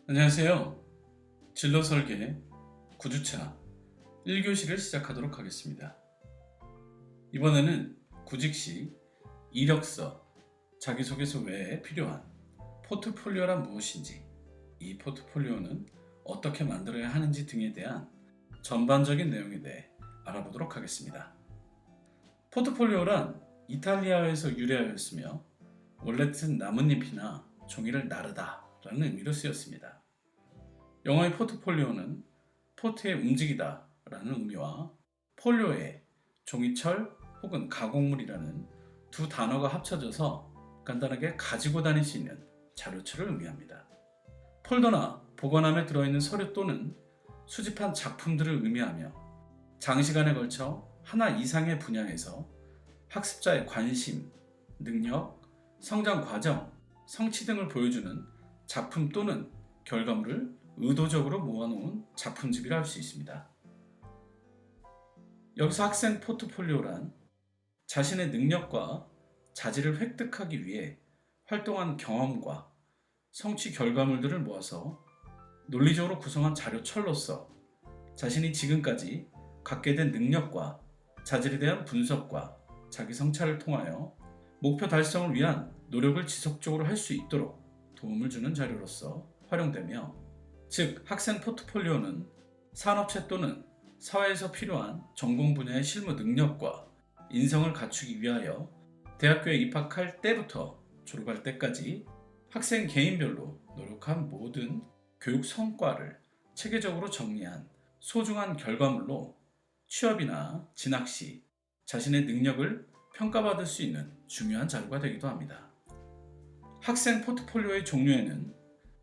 안녕하세요. 진로 설계 9주차 1교시를 시작하도록 하겠습니다. 이번에는 구직 시 이력서, 자기소개서 외에 필요한 포트폴리오란 무엇인지, 이 포트폴리오는 어떻게 만들어야 하는지 등에 대한 전반적인 내용에 대해 알아보도록 하겠습니다. 포트폴리오란 이탈리아어에서 유래하였으며 원래 뜻은 나뭇잎이나 종이를 나르다 라는 의미로 쓰였습니다. 영어의 포트폴리오는 포트에 움직이다 라는 의미와 폴리오에 종이철 혹은 가공물이라는 두 단어가 합쳐져서 간단하게 가지고 다닐 수 있는 자료처를 의미합니다. 폴더나 보관함에 들어있는 서류 또는 수집한 작품들을 의미하며 장시간에 걸쳐 하나 이상의 분야에서 학습자의 관심, 능력, 성장 과정, 성취 등을 보여주는 작품 또는 결과물을 의도적으로 모아놓은 작품집이라 할 수 있습니다. 여기서 학생 포트폴리오란 자신의 능력과 자질을 획득하기 위해 활동한 경험과 성취 결과물들을 모아서 논리적으로 구성한 자료철로서 자신이 지금까지 갖게 된 능력과 자질에 대한 분석과 자기 성찰을 통하여 목표 달성을 위한 노력을 지속적으로 할 수 있도록 도움을 주는 자료로서 활용되며, 즉 학생 포트폴리오는 산업체 또는 사회에서 필요한 전공 분야의 실무 능력과 인성을 갖추기 위하여 대학교에 입학할 때부터 졸업할 때까지 학생 개인별로 노력한 모든 교육 성과를 체계적으로 정리한 소중한 결과물로 취업이나 진학 시 자신의 능력을 평가받을 수 있는 중요한 자료가 되기도 합니다. 학생 포트폴리오의 종류에는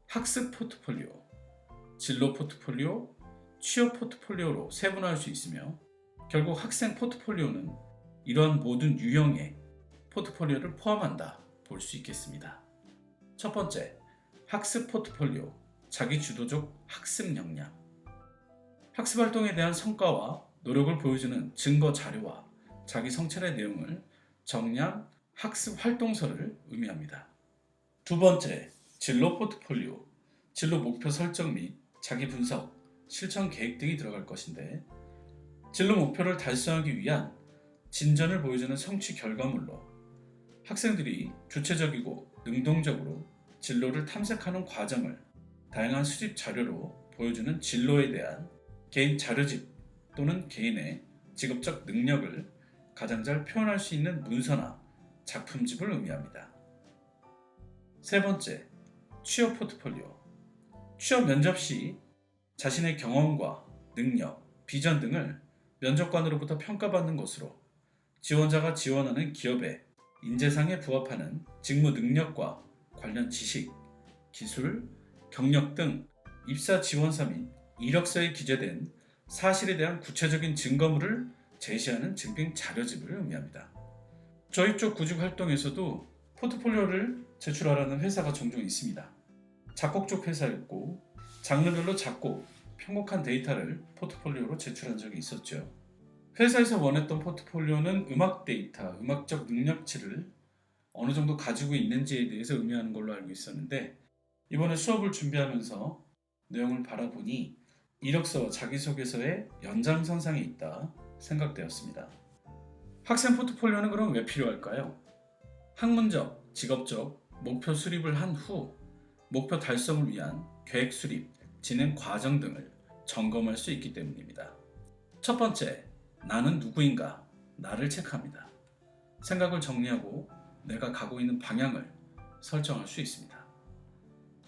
학습 포트폴리오, 진로 포트폴리오, 취업 포트폴리오로 세분화할 수 있으며, 결국 학생 포트폴리오는 이러한 모든 유형의 포트폴리오를 포함한다 볼 수 있겠습니다. 첫 번째, 학습 포트폴리오, 자기주도적 학습 역량. 학습 활동에 대한 성과와 노력을 보여주는 증거 자료와 자기 성찰의 내용을 정리한 학습 활동서를 의미합니다. 두 번째, 진로 포트폴리오, 진로 목표 설정 및 자기 분석, 실천 계획 등이 들어갈 것인데, 진로 목표를 달성하기 위한 진전을 보여주는 성취 결과물로 학생들이 주체적이고 능동적으로 진로를 탐색하는 과정을 다양한 수집 자료로 보여주는 진로에 대한 개인 자료집 또는 개인의 직업적 능력을 가장 잘 표현할 수 있는 문서나 작품집을 의미합니다. 세 번째, 취업 포트폴리오. 취업 면접 시 자신의 경험과 능력, 비전 등을 면접관으로부터 평가받는 것으로 지원자가 지원하는 기업의 인재상에 부합하는 직무 능력과 관련 지식, 기술, 경력 등 입사 지원서 및 이력서에 기재된 사실에 대한 구체적인 증거물을 제시하는 증빙 자료집을 의미합니다. 저희 쪽 구직 활동에서도 포트폴리오를 제출하라는 회사가 종종 있습니다. 작곡 쪽 회사였고, 장르별로 작곡, 편곡한 데이터를 포트폴리오로 제출한 적이 있었죠. 회사에서 원했던 포트폴리오는 음악 데이터, 음악적 능력치를 어느 정도 가지고 있는지에 대해서 의미하는 걸로 알고 있었는데, 이번에 수업을 준비하면서 내용을 바라보니 이력서와 자기소개서의 연장선상에 있다 생각되었습니다. 학생 포트폴리오는 그럼 왜 필요할까요? 학문적, 직업적 목표 수립을 한 후 목표 달성을 위한 계획 수립, 진행 과정 등을 점검할 수 있기 때문입니다. 첫 번째, 나는 누구인가? 나를 체크합니다. 생각을 정리하고 내가 가고 있는 방향을 설정할 수 있습니다.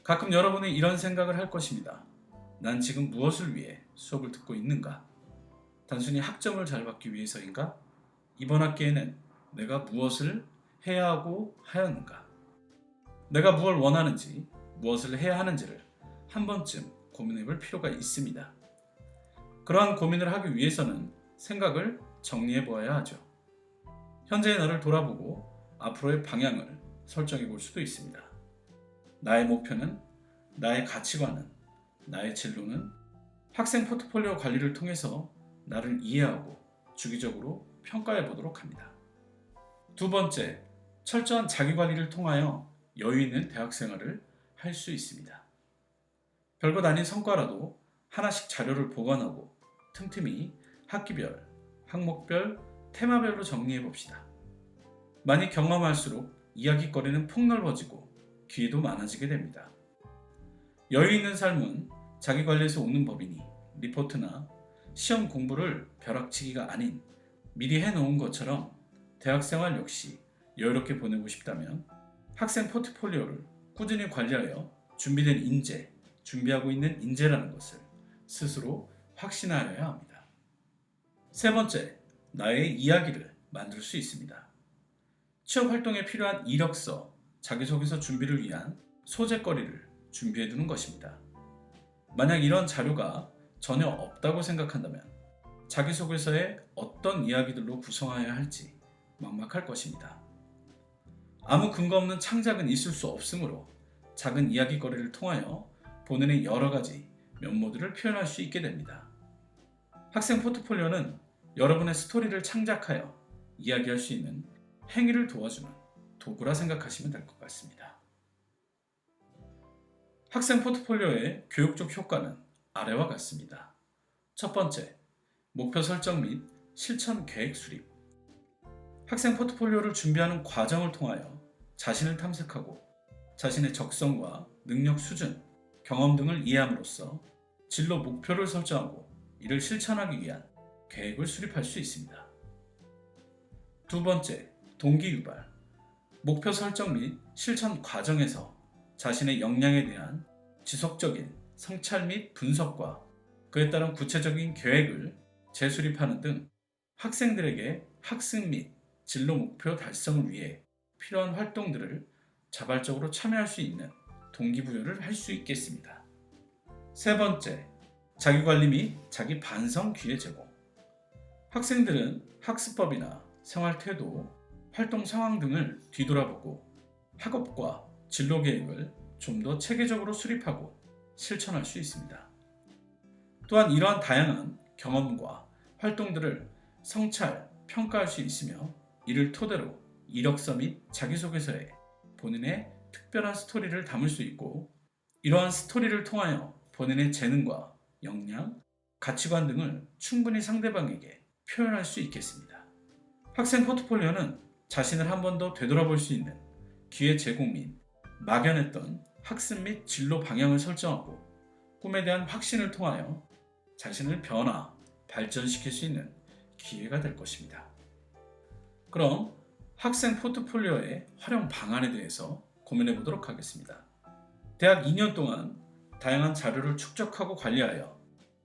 가끔 여러분이 이런 생각을 할 것입니다. 난 지금 무엇을 위해 수업을 듣고 있는가? 단순히 학점을 잘 받기 위해서인가? 이번 학기에는 내가 무엇을 해야 하고 하였는가? 내가 무엇을 원하는지, 무엇을 해야 하는지를 한 번쯤 고민해 볼 필요가 있습니다. 그러한 고민을 하기 위해서는 생각을 정리해 보아야 하죠. 현재의 나를 돌아보고 앞으로의 방향을 설정해 볼 수도 있습니다. 나의 목표는, 나의 가치관은, 나의 진로는 학생 포트폴리오 관리를 통해서 나를 이해하고 주기적으로 평가해 보도록 합니다. 두 번째, 철저한 자기관리를 통하여 여유 있는 대학생활을 할 수 있습니다. 별것 아닌 성과라도 하나씩 자료를 보관하고 틈틈이 학기별, 항목별, 테마별로 정리해 봅시다. 많이 경험할수록 이야깃거리는 폭넓어지고 기회도 많아지게 됩니다. 여유 있는 삶은 자기관리에서 오는 법이니 리포트나 시험 공부를 벼락치기가 아닌 미리 해놓은 것처럼 대학생활 역시 여유롭게 보내고 싶다면 학생 포트폴리오를 꾸준히 관리하여 준비된 인재, 준비하고 있는 인재라는 것을 스스로 확신하여야 합니다. 세 번째, 나의 이야기를 만들 수 있습니다. 취업 활동에 필요한 이력서, 자기소개서 준비를 위한 소재거리를 준비해 두는 것입니다. 만약 이런 자료가 전혀 없다고 생각한다면 자기소개서에 어떤 이야기들로 구성해야 할지 막막할 것입니다. 아무 근거 없는 창작은 있을 수 없으므로 작은 이야기거리를 통하여 본인의 여러 가지 면모들을 표현할 수 있게 됩니다. 학생 포트폴리오는 여러분의 스토리를 창작하여 이야기할 수 있는 행위를 도와주는 도구라 생각하시면 될 것 같습니다. 학생 포트폴리오의 교육적 효과는 아래와 같습니다. 첫 번째, 목표 설정 및 실천 계획 수립. 학생 포트폴리오를 준비하는 과정을 통하여 자신을 탐색하고 자신의 적성과 능력 수준, 경험 등을 이해함으로써 진로 목표를 설정하고 이를 실천하기 위한 계획을 수립할 수 있습니다. 두 번째, 동기 유발. 목표 설정 및 실천 과정에서 자신의 역량에 대한 지속적인 성찰 및 분석과 그에 따른 구체적인 계획을 재수립하는 등 학생들에게 학습 및 진로 목표 달성을 위해 필요한 활동들을 자발적으로 참여할 수 있는 동기부여를 할 수 있겠습니다. 세 번째, 자기관리 및 자기 반성 기회 제공. 학생들은 학습법이나 생활태도, 활동 상황 등을 뒤돌아보고 학업과 진로 계획을 좀 더 체계적으로 수립하고 실천할 수 있습니다. 또한 이러한 다양한 경험과 활동들을 성찰, 평가할 수 있으며 이를 토대로 이력서 및 자기소개서에 본인의 특별한 스토리를 담을 수 있고 이러한 스토리를 통하여 본인의 재능과 역량, 가치관 등을 충분히 상대방에게 표현할 수 있겠습니다. 학생 포트폴리오는 자신을 한 번 더 되돌아볼 수 있는 기회 제공 및 막연했던 학습 및 진로 방향을 설정하고 꿈에 대한 확신을 통하여 자신을 변화, 발전시킬 수 있는 기회가 될 것입니다. 그럼 학생 포트폴리오의 활용 방안에 대해서 고민해 보도록 하겠습니다. 대학 2년 동안 다양한 자료를 축적하고 관리하여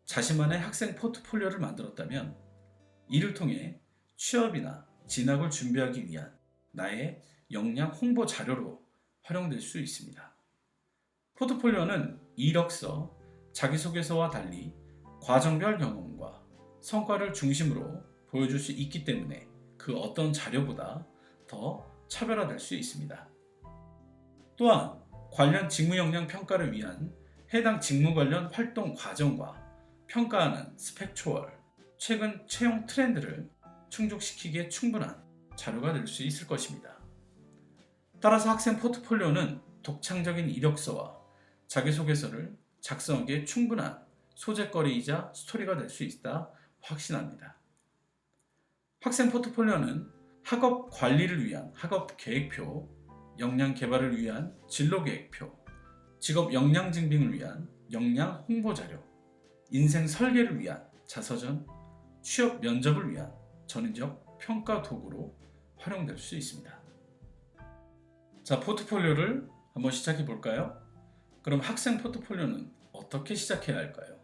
자신만의 학생 포트폴리오를 만들었다면 이를 통해 취업이나 진학을 준비하기 위한 나의 역량 홍보 자료로 활용될 수 있습니다. 포트폴리오는 이력서, 자기소개서와 달리 과정별 경험과 성과를 중심으로 보여줄 수 있기 때문에 그 어떤 자료보다 더 차별화될 수 있습니다. 또한 관련 직무 역량 평가를 위한 해당 직무 관련 활동 과정과 평가하는 스펙 초월, 최근 채용 트렌드를 충족시키기에 충분한 자료가 될 수 있을 것입니다. 따라서 학생 포트폴리오는 독창적인 이력서와 자기소개서를 작성하기에 충분한 소재거리이자 스토리가 될 수 있다 확신합니다. 학생 포트폴리오는 학업 관리를 위한 학업 계획표, 역량 개발을 위한 진로 계획표, 직업 역량 증빙을 위한 역량 홍보 자료, 인생 설계를 위한 자서전, 취업 면접을 위한 전인적 평가 도구로 활용될 수 있습니다. 자, 포트폴리오를 한번 시작해 볼까요? 그럼 학생 포트폴리오는 어떻게 시작해야 할까요?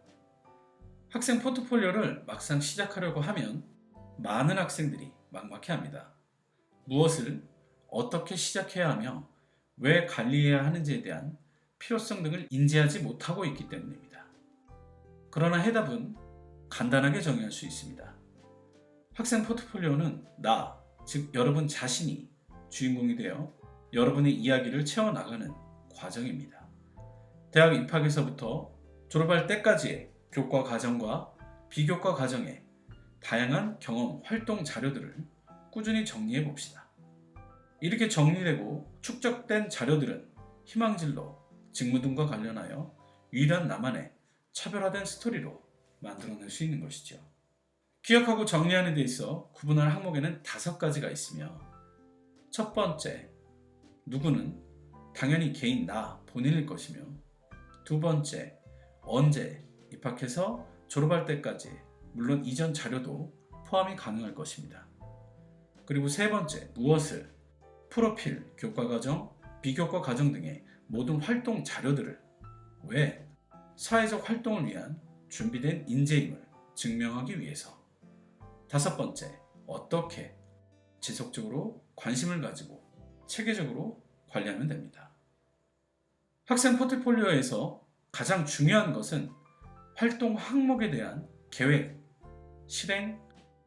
학생 포트폴리오를 막상 시작하려고 하면 많은 학생들이 막막해합니다. 무엇을 어떻게 시작해야 하며 왜 관리해야 하는지에 대한 필요성 등을 인지하지 못하고 있기 때문입니다. 그러나 해답은 간단하게 정의할 수 있습니다. 학생 포트폴리오는 즉 여러분 자신이 주인공이 되어 여러분의 이야기를 채워나가는 과정입니다. 대학 입학에서부터 졸업할 때까지의 교과 과정과 비교과 과정의 다양한 경험, 활동 자료들을 꾸준히 정리해 봅시다. 이렇게 정리되고 축적된 자료들은 희망진로, 직무 등과 관련하여 유일한 나만의 차별화된 스토리로 만들어낼 수 있는 것이죠. 기억하고 정리하는 데 있어 구분할 항목에는 5가지가 있으며, 첫 번째, 누구는 당연히 개인 나 본인일 것이며, 두 번째, 언제 입학해서 졸업할 때까지, 물론 이전 자료도 포함이 가능할 것입니다. 그리고 세 번째, 무엇을, 프로필, 교과과정, 비교과 과정 등의 모든 활동 자료들을, 왜, 사회적 활동을 위한 준비된 인재임을 증명하기 위해서. 다섯 번째, 어떻게, 지속적으로 관심을 가지고 체계적으로 관리하면 됩니다. 학생 포트폴리오에서 가장 중요한 것은 활동 항목에 대한 계획, 실행,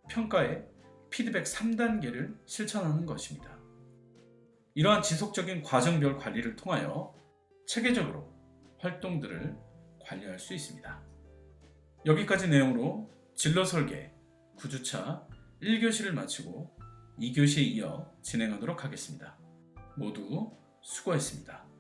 평가의 피드백 3단계를 실천하는 것입니다. 이러한 지속적인 과정별 관리를 통하여 체계적으로 활동들을 관리할 수 있습니다. 여기까지 내용으로 진로 설계 9주차 1교시를 마치고 2교시에 이어 진행하도록 하겠습니다. 모두 수고했습니다.